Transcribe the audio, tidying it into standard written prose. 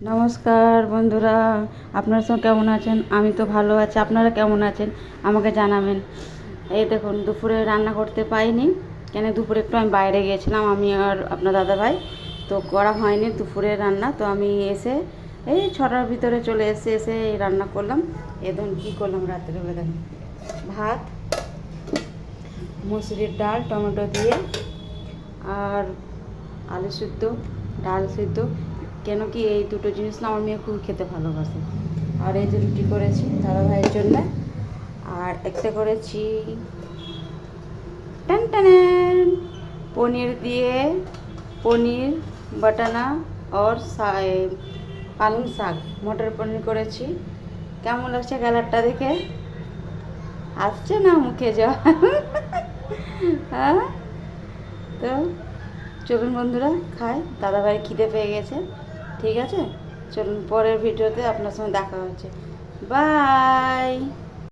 নমস্কার বন্ধুরা, আপনারা সব কেমন আছেন? আমি তো ভালো আছি। আপনারা কেমন আছেন আমাকে জানাবেন। এই দেখুন, দুপুরে রান্না করতে পাইনি, কেন দুপুরে একটু আমি বাইরে গিয়েছিলাম, আমি আর আপনার দাদাভাই, তো করা হয়নি দুপুরে রান্না। তো আমি এসে এই 6টার ভিতরে চলে এসে এই রান্না করলাম। এখন কী করলাম রাত্রেবেলা, দেখুন, ভাত, মুসুরির ডাল টমেটো দিয়ে, আর আলু সিদ্ধ, ডাল সিদ্ধ। কেন কি এই দুটো জিনিস না আমার মেয়ে খুব খেতে ভালোবাসে। আর এই যে রুটি করেছি দাদা ভাইয়ের জন্য, আর একটা করেছি টান টান পনির দিয়ে, পনির বাটানা আর পালং শাক, মটর পনির করেছি। কেমন লাগছে কালারটা দেখে? আসছে না মুখে যা? হ্যাঁ, তো চলুন বন্ধুরা খাই, দাদাভাই খিদে পেয়ে গেছে। ঠিক আছে, চলুন পরের ভিডিওতে আপনার সঙ্গে দেখা হচ্ছে। বাই।